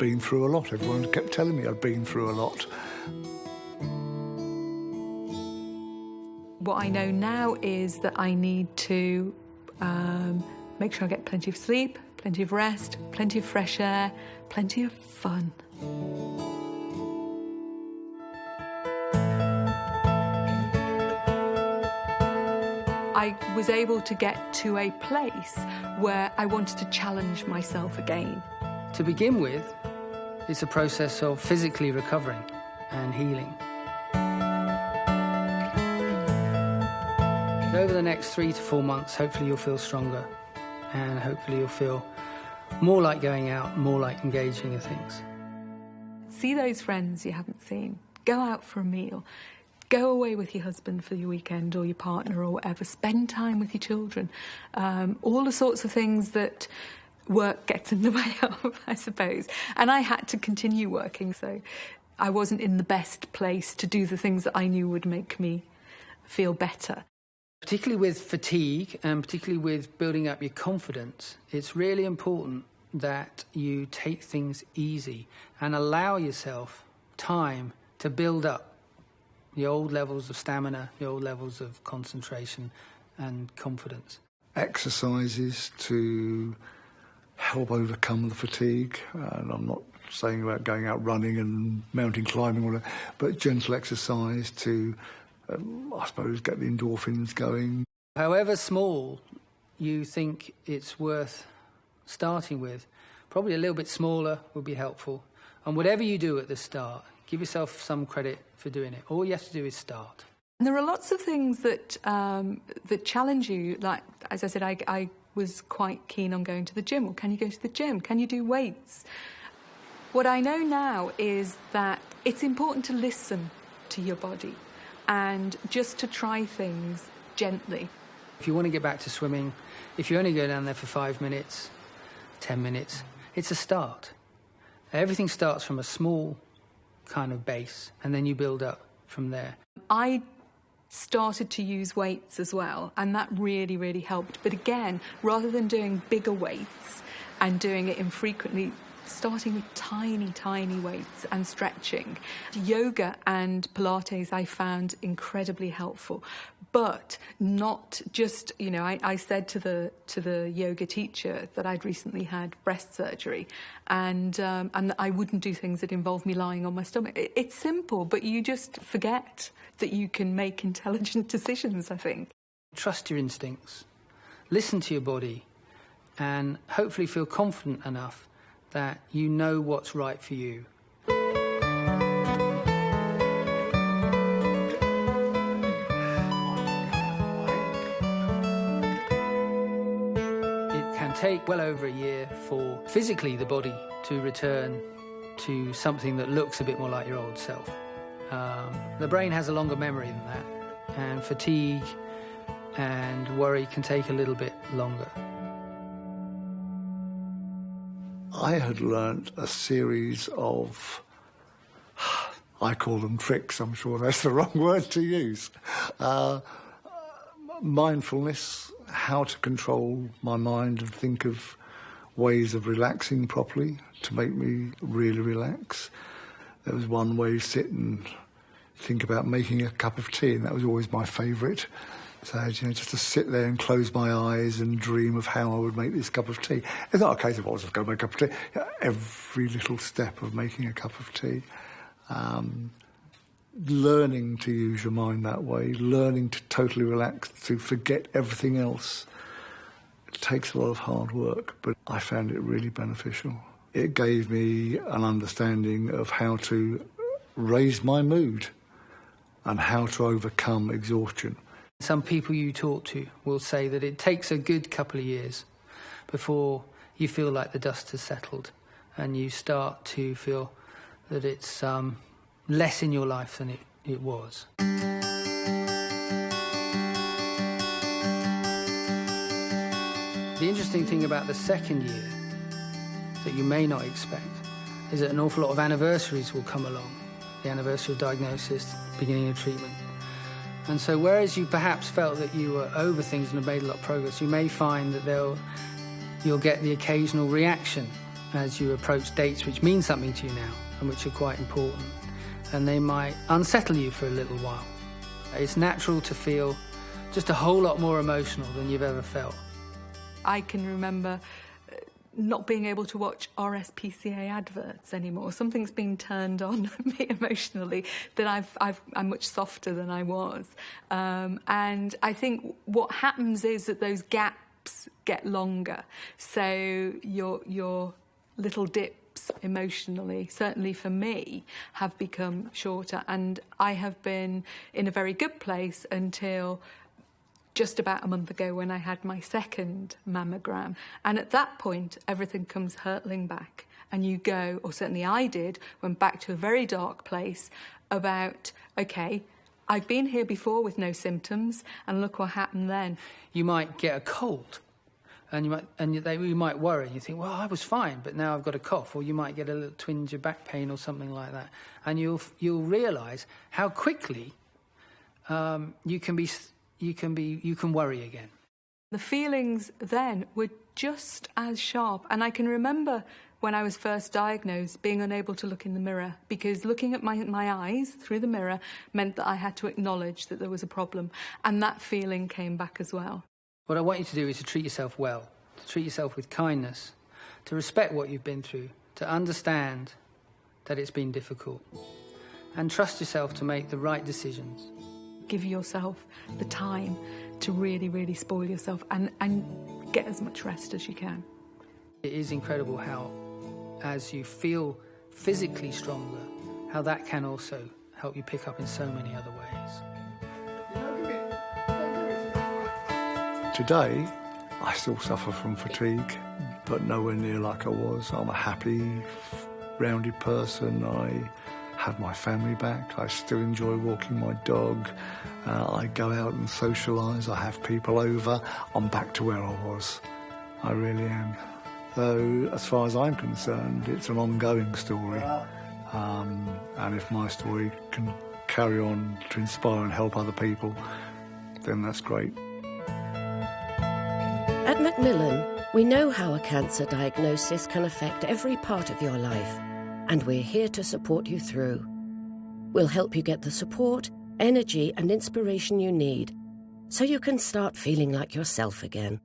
been through a lot. Everyone kept telling me I'd been through a lot. What I know now is that I need to make sure I get plenty of sleep, plenty of rest, plenty of fresh air, plenty of fun. I was able to get to a place where I wanted to challenge myself again. To begin with, it's a process of physically recovering and healing. Over the next 3 to 4 months, hopefully you'll feel stronger, and hopefully you'll feel more like going out, more like engaging in things. See those friends you haven't seen. Go out for a meal. Go away with your husband for your weekend or your partner or whatever. Spend time with your children. All the sorts of things that work gets in the way of, I suppose. And I had to continue working, so I wasn't in the best place to do the things that I knew would make me feel better. Particularly with fatigue and particularly with building up your confidence, it's really important that you take things easy and allow yourself time to build up the old levels of stamina, the old levels of concentration and confidence. Exercises to help overcome the fatigue, and I'm not saying about going out running and mountain climbing, or that, but gentle exercise to, I suppose, get the endorphins going. However small you think it's worth starting with, probably a little bit smaller would be helpful. And whatever you do at the start, give yourself some credit for doing it. All you have to do is start. And there are lots of things that that challenge you. Like, as I said, I was quite keen on going to the gym. Well, can you go to the gym? Can you do weights? What I know now is that it's important to listen to your body and just to try things gently. If you want to get back to swimming, if you only go down there for 5 minutes, 10 minutes, it's a start. Everything starts from a small kind of base, and then you build up from there. I started to use weights as well, and that really, really helped. But again, rather than doing bigger weights and doing it infrequently, starting with tiny, tiny weights and stretching. Yoga and Pilates I found incredibly helpful, but not just, you know, I said to the yoga teacher that I'd recently had breast surgery, and I wouldn't do things that involved me lying on my stomach. It's simple, but you just forget that you can make intelligent decisions, I think. Trust your instincts, listen to your body, and hopefully feel confident enough that you know what's right for you. It can take well over a year for physically the body to return to something that looks a bit more like your old self. The brain has a longer memory than that, and fatigue and worry can take a little bit longer. I had learnt a series of, I call them tricks, I'm sure that's the wrong word to use, mindfulness, how to control my mind and think of ways of relaxing properly to make me really relax. There was one way to sit and think about making a cup of tea, and that was always my favourite. So, you know, just to sit there and close my eyes and dream of how I would make this cup of tea. It's not a case of, I was just going to make a cup of tea. Every little step of making a cup of tea. Learning to use your mind that way, learning to totally relax, to forget everything else. It takes a lot of hard work, but I found it really beneficial. It gave me an understanding of how to raise my mood and how to overcome exhaustion. Some people you talk to will say that it takes a good couple of years before you feel like the dust has settled and you start to feel that it's less in your life than it was. The interesting thing about the second year that you may not expect is that an awful lot of anniversaries will come along. The anniversary of diagnosis, beginning of treatment. And so whereas you perhaps felt that you were over things and had made a lot of progress, you may find that you'll get the occasional reaction as you approach dates which mean something to you now and which are quite important, and they might unsettle you for a little while. It's natural to feel just a whole lot more emotional than you've ever felt. I can remember not being able to watch RSPCA adverts anymore. Something's been turned on me emotionally that I'm much softer than I was. And I think what happens is that those gaps get longer. So your little dips emotionally, certainly for me, have become shorter. And I have been in a very good place until just about a month ago when I had my second mammogram. And at that point, everything comes hurtling back. And you go, or certainly I did, went back to a very dark place about, OK, I've been here before with no symptoms, and look what happened then. You might get a cold, and you might worry. You think, well, I was fine, but now I've got a cough. Or you might get a little twinge of back pain or something like that. And you'll realise how quickly you can worry again. The feelings then were just as sharp. And I can remember when I was first diagnosed being unable to look in the mirror, because looking at my eyes through the mirror meant that I had to acknowledge that there was a problem. And that feeling came back as well. What I want you to do is to treat yourself well, to treat yourself with kindness, to respect what you've been through, to understand that it's been difficult, and trust yourself to make the right decisions. Give yourself the time to really, really spoil yourself and get as much rest as you can. It is incredible how, as you feel physically stronger, how that can also help you pick up in so many other ways. Today, I still suffer from fatigue, but nowhere near like I was. I'm a happy, rounded person. I have my family back. I still enjoy walking my dog. I go out and socialise. I have people over. I'm back to where I was. I really am. So, as far as I'm concerned, it's an ongoing story. And if my story can carry on to inspire and help other people, then that's great. At Macmillan, we know how a cancer diagnosis can affect every part of your life, and we're here to support you through. We'll help you get the support, energy and inspiration you need so you can start feeling like yourself again.